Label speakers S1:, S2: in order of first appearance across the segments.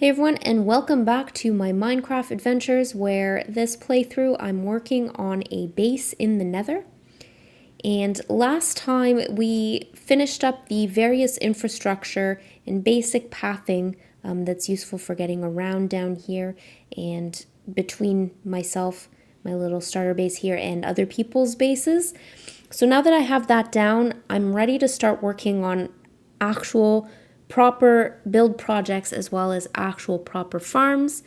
S1: Hey everyone, and welcome back to my Minecraft adventures, where this playthrough I'm working on a base in the Nether. And last time we finished up the various infrastructure and basic pathing that's useful for getting around down here and between myself, my little starter base here, and other people's bases. So now that I have that down, I'm ready to start working on actual proper build projects as well as actual proper farms.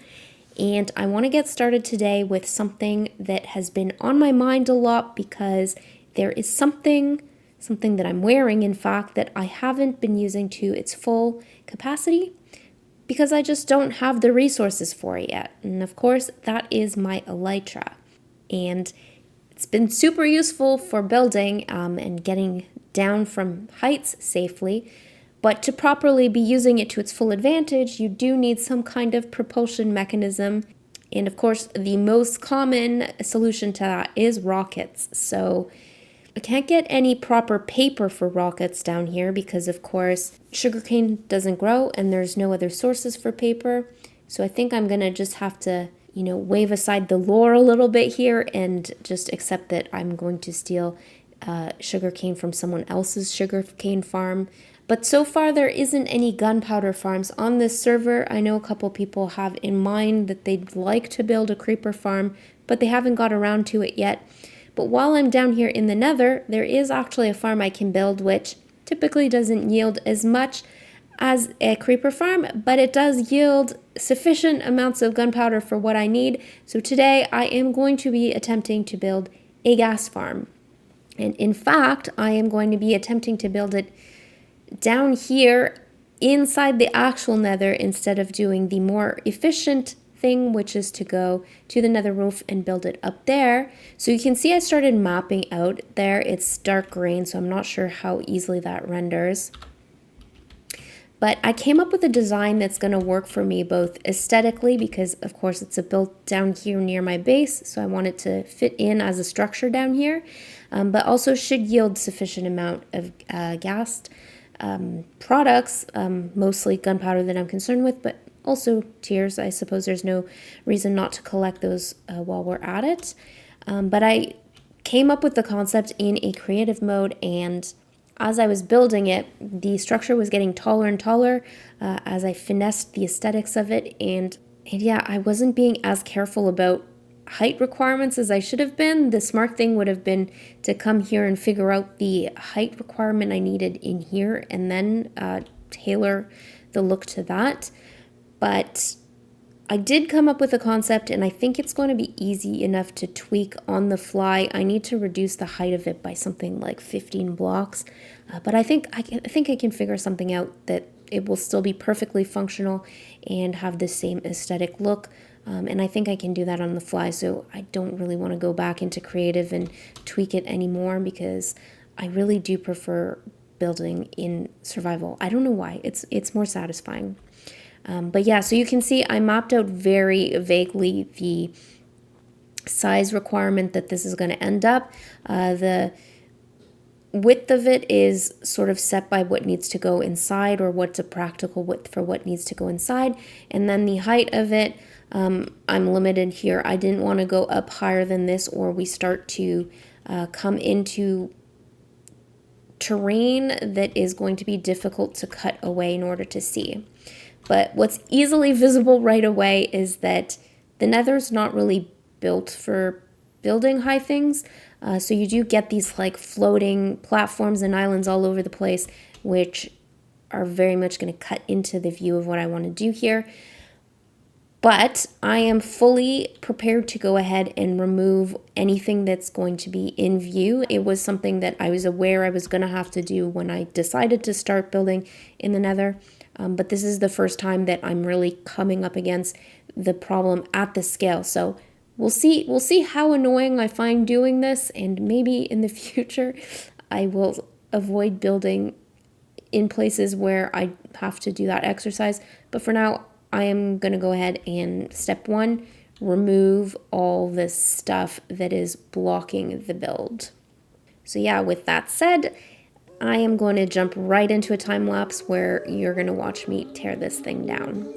S1: And I want to get started today with something that has been on my mind a lot, because there is something that I'm wearing, in fact, that I haven't been using to its full capacity because I just don't have the resources for it yet. And of course, that is my elytra. And it's been super useful for building and getting down from heights safely. But to properly be using it to its full advantage, you do need some kind of propulsion mechanism. And of course, the most common solution to that is rockets. So I can't get any proper paper for rockets down here because, of course, sugarcane doesn't grow and there's no other sources for paper. So I think I'm going to just have to, wave aside the lore a little bit here and just accept that I'm going to steal sugarcane from someone else's sugarcane farm. But so far, there isn't any gunpowder farms on this server. I know a couple people have in mind that they'd like to build a creeper farm, but they haven't got around to it yet. But while I'm down here in the Nether, there is actually a farm I can build, which typically doesn't yield as much as a creeper farm, but it does yield sufficient amounts of gunpowder for what I need. So today, I am going to be attempting to build a gas farm. And in fact, I am going to be attempting to build it down here inside the actual Nether instead of doing the more efficient thing, which is to go to the Nether roof and build it up there. So you can see I started mapping out there. It's dark green, so I'm not sure how easily that renders. But I came up with a design that's going to work for me both aesthetically, because of course it's a built down here near my base, so I want it to fit in as a structure down here, but also should yield sufficient amount of Ghast products, mostly gunpowder that I'm concerned with, but also tears. I suppose there's no reason not to collect those while we're at it. But I came up with the concept in a creative mode, and as I was building it, the structure was getting taller and taller as I finessed the aesthetics of it. And yeah, I wasn't being as careful about height requirements as I should have been. The smart thing would have been to come here and figure out the height requirement I needed in here and then tailor the look to that. But I did come up with a concept, and I think it's going to be easy enough to tweak on the fly. I need to reduce the height of it by something like 15 blocks, but I think I can figure something out that it will still be perfectly functional and have the same aesthetic look. And I think I can do that on the fly, so I don't really want to go back into creative and tweak it anymore, because I really do prefer building in survival. I don't know why. It's more satisfying. But yeah, so you can see I mapped out very vaguely the size requirement that this is going to end up. The width of it is sort of set by what needs to go inside, or what's a practical width for what needs to go inside. And then the height of it, I'm limited here. I didn't want to go up higher than this, or we start to come into terrain that is going to be difficult to cut away in order to see. But what's easily visible right away is that the Nether's not really built for building high things. So you do get these like floating platforms and islands all over the place, which are very much going to cut into the view of what I want to do here. But I am fully prepared to go ahead and remove anything that's going to be in view. It was something that I was aware I was going to have to do when I decided to start building in the Nether. But this is the first time that I'm really coming up against the problem at this scale. So we'll see how annoying I find doing this, and maybe in the future I will avoid building in places where I have to do that exercise. But for now, I am going to go ahead and step 1, remove all this stuff that is blocking the build. So yeah, with that said, I am going to jump right into a time lapse where you're going to watch me tear this thing down.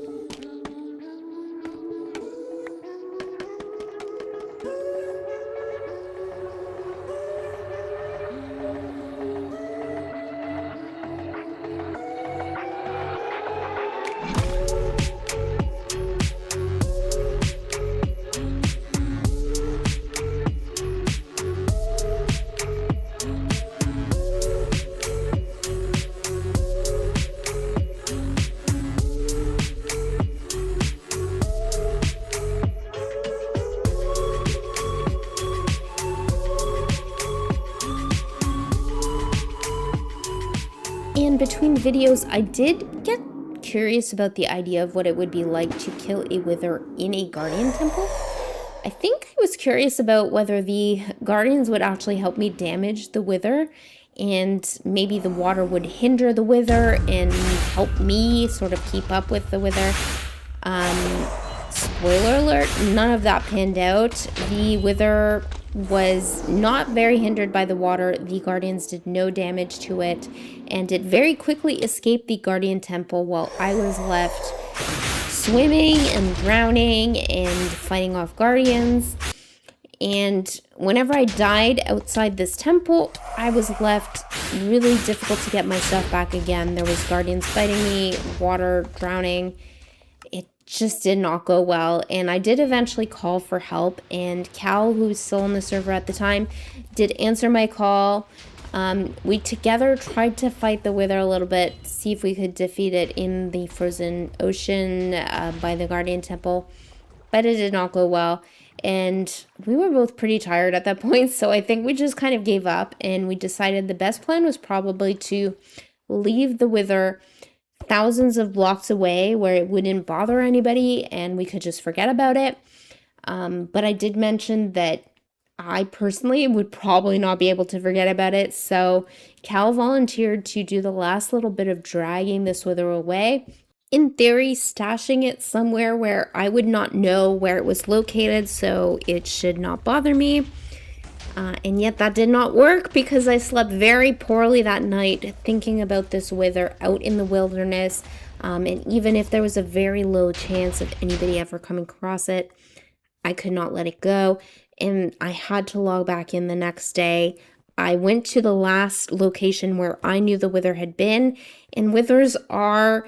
S1: in between videos, I did get curious about the idea of what it would be like to kill a wither in a guardian temple. I think I was curious about whether the guardians would actually help me damage the wither, and maybe the water would hinder the wither and help me sort of keep up with the wither. Spoiler alert, none of that panned out. The wither was not very hindered by the water. The guardians did no damage to it, and it very quickly escaped the guardian temple while I was left swimming and drowning and fighting off guardians. And whenever I died outside this temple, I was left really difficult to get my stuff back again. There was guardians fighting me, water, drowning. It just did not go well, and I did eventually call for help, and Cal, who was still on the server at the time, did answer my call. We together tried to fight the wither a little bit, see if we could defeat it in the frozen ocean by the guardian temple, but it did not go well, and we were both pretty tired at that point, so I think we just kind of gave up, and we decided the best plan was probably to leave the wither thousands of blocks away where it wouldn't bother anybody and we could just forget about it. But I did mention that I personally would probably not be able to forget about it, so Cal volunteered to do the last little bit of dragging this wither away. In theory, stashing it somewhere where I would not know where it was located, so it should not bother me. And yet that did not work because I slept very poorly that night thinking about this wither out in the wilderness. And even if there was a very low chance of anybody ever coming across it, I could not let it go. And I had to log back in the next day. I went to the last location where I knew the wither had been, and withers are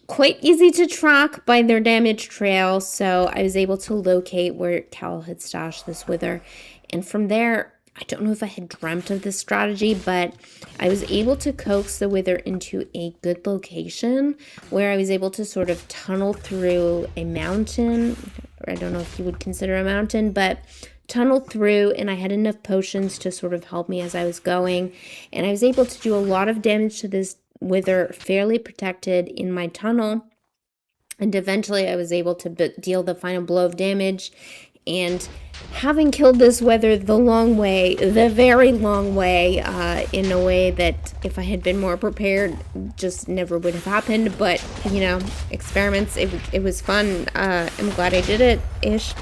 S1: quite easy to track by their damage trail, so I was able to locate where Cal had stashed this wither. And from there, I don't know if I had dreamt of this strategy, but I was able to coax the wither into a good location where I was able to sort of tunnel through a mountain. Or I don't know if you would consider a mountain, but tunnel through, and I had enough potions to sort of help me as I was going. And I was able to do a lot of damage to this wither, fairly protected in my tunnel. And eventually I was able to deal the final blow of damage. And having killed this wither the long way, the very long way, in a way that if I had been more prepared, just never would have happened. But, you know, experiments, it was fun. I'm glad I did it-ish.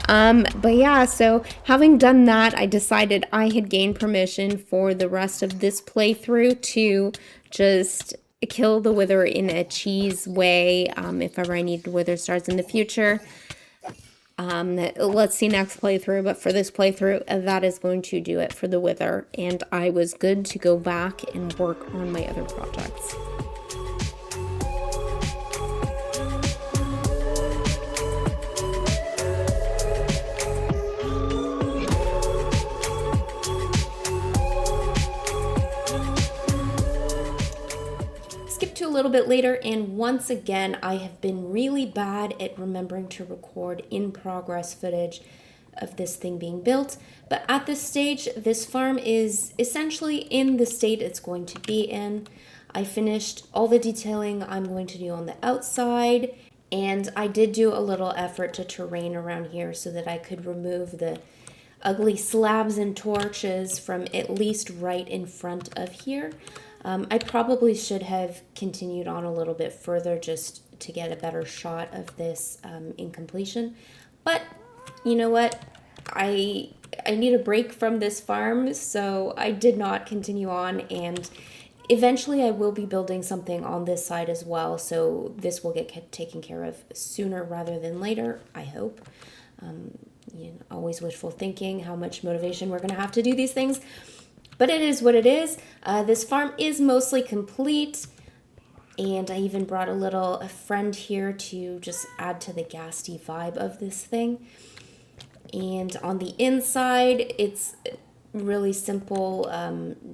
S1: But yeah, so having done that, I decided I had gained permission for the rest of this playthrough to just kill the wither in a cheese way, if ever I need wither stars in the future. Let's see next playthrough, but for this playthrough, that is going to do it for the wither, and I was good to go back and work on my other projects. A little bit later, and once again I have been really bad at remembering to record in progress footage of this thing being built, but at this stage this farm is essentially in the state it's going to be in. I finished all the detailing I'm going to do on the outside, and I did do a little effort to terrain around here so that I could remove the ugly slabs and torches from at least right in front of here. I probably should have continued on a little bit further just to get a better shot of this in completion. But you know what? I need a break from this farm, so I did not continue on, and eventually I will be building something on this side as well, so this will get taken care of sooner rather than later, I hope. You know, always wishful thinking, how much motivation we're going to have to do these things. But it is what it is. This farm is mostly complete, and I even brought a friend here to just add to the ghasty vibe of this thing. And on the inside, it's really simple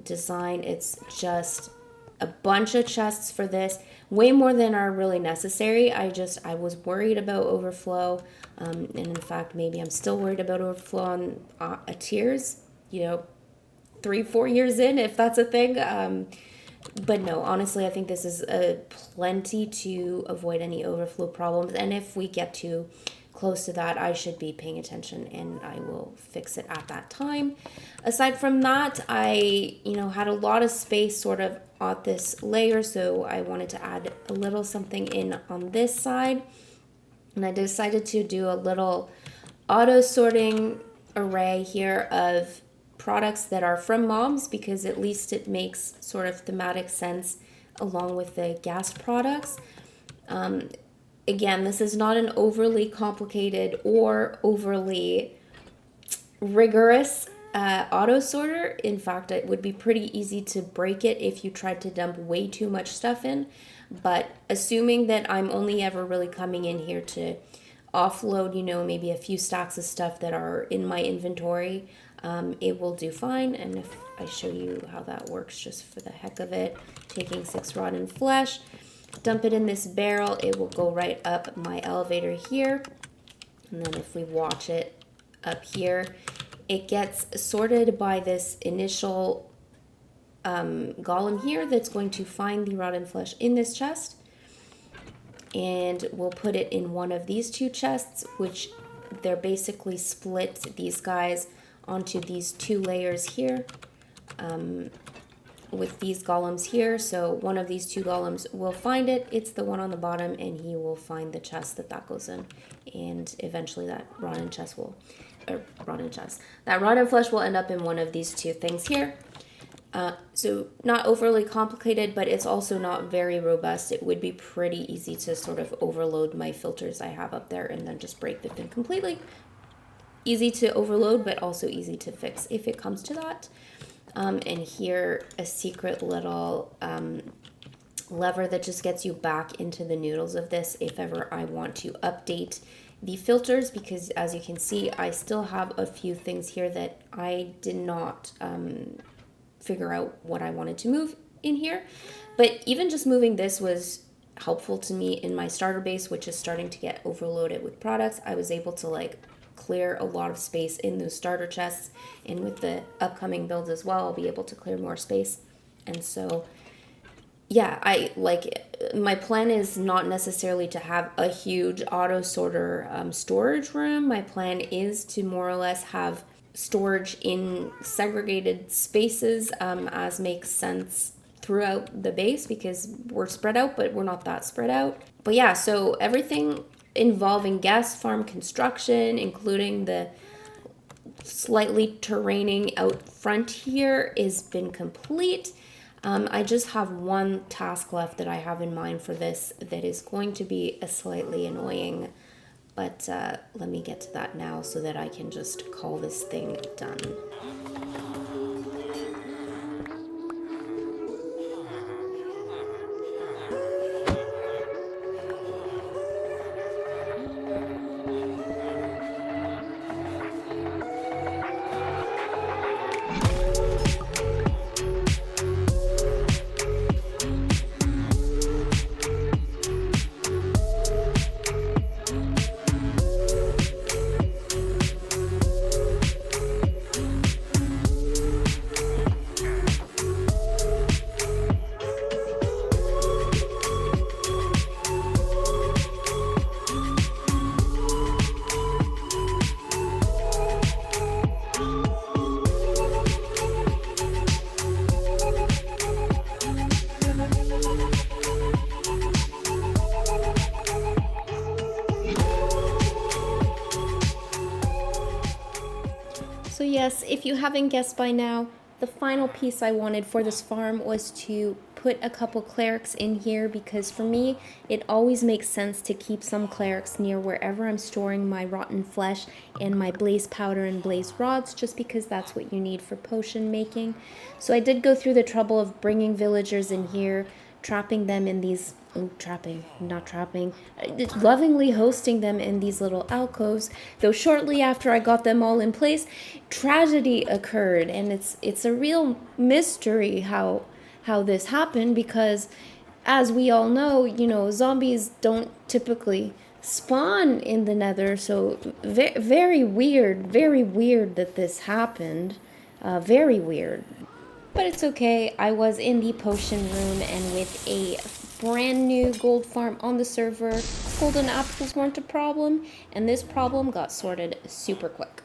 S1: design. It's just a bunch of chests for this, way more than are really necessary. I was worried about overflow, and in fact, maybe I'm still worried about overflow on tiers, you know, 3-4 years in, if that's a thing. But no, honestly, I think this is plenty to avoid any overflow problems. And if we get too close to that, I should be paying attention and I will fix it at that time. Aside from that, I, had a lot of space sort of on this layer, so I wanted to add a little something in on this side. And I decided to do a little auto sorting array here of products that are from moms, because at least it makes sort of thematic sense along with the Ghast products. Again, this is not an overly complicated or overly rigorous auto sorter. In fact, it would be pretty easy to break it if you tried to dump way too much stuff in. But assuming that I'm only ever really coming in here to offload, maybe a few stacks of stuff that are in my inventory, it will do fine. And if I show you how that works just for the heck of it, taking 6 rotten flesh, dump it in this barrel, it will go right up my elevator here. And then if we watch it up here, it gets sorted by this initial golem here that's going to find the rotten flesh in this chest. And we'll put it in one of these 2 chests, which they're basically split, these guys, onto these 2 layers here with these golems here. So one of these 2 golems will find it. It's the one on the bottom, and he will find the chest that goes in. And eventually that rotten flesh will end up in one of these 2 things here. So not overly complicated, but it's also not very robust. It would be pretty easy to sort of overload my filters I have up there and then just break the thing completely. Easy to overload, but also easy to fix if it comes to that. And here, a secret little lever that just gets you back into the noodles of this if ever I want to update the filters, because as you can see, I still have a few things here that I did not figure out what I wanted to move in here. But even just moving this was helpful to me in my starter base, which is starting to get overloaded with products. I was able to clear a lot of space in those starter chests, and with the upcoming builds as well, I'll be able to clear more space. And so yeah, my plan is not necessarily to have a huge auto sorter storage room. My plan is to more or less have storage in segregated spaces as makes sense throughout the base, because we're spread out, but we're not that spread out. But yeah, so everything involving ghast farm construction, including the slightly terraining out front here, has been complete. I just have one task left that I have in mind for this that is going to be a slightly annoying, but let me get to that now so that I can just call this thing done. So yes, if you haven't guessed by now, the final piece I wanted for this farm was to put a couple clerics in here, because for me, it always makes sense to keep some clerics near wherever I'm storing my rotten flesh and my blaze powder and blaze rods, just because that's what you need for potion making. So I did go through the trouble of bringing villagers in here, trapping them in these, lovingly hosting them in these little alcoves, though shortly after I got them all in place, tragedy occurred, and it's a real mystery how this happened, because as we all know, zombies don't typically spawn in the Nether, so very weird that this happened, very weird. But it's okay, I was in the potion room, and with a brand new gold farm on the server, golden apples weren't a problem, and this problem got sorted super quick.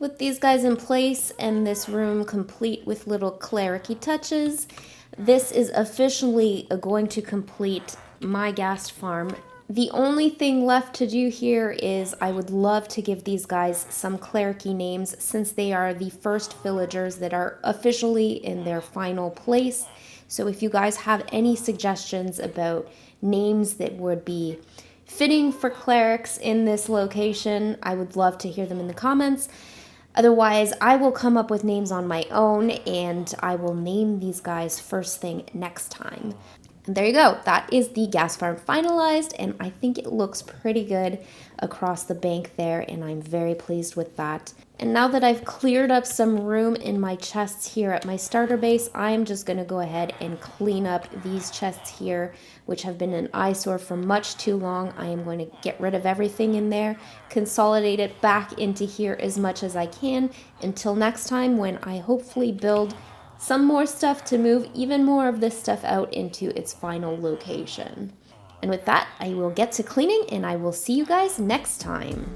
S1: With these guys in place and this room complete with little clericy touches, this is officially going to complete my ghast farm. The only thing left to do here is I would love to give these guys some clericy names, since they are the first villagers that are officially in their final place. So if you guys have any suggestions about names that would be fitting for clerics in this location, I would love to hear them in the comments. Otherwise, I will come up with names on my own, and I will name these guys first thing next time. And there you go. That is the ghast farm finalized, and I think it looks pretty good across the bank there, and I'm very pleased with that. And now that I've cleared up some room in my chests here at my starter base, I'm just going to go ahead and clean up these chests here, which have been an eyesore for much too long. I am going to get rid of everything in there, consolidate it back into here as much as I can, until next time when I hopefully build some more stuff to move even more of this stuff out into its final location. And with that, I will get to cleaning, and I will see you guys next time.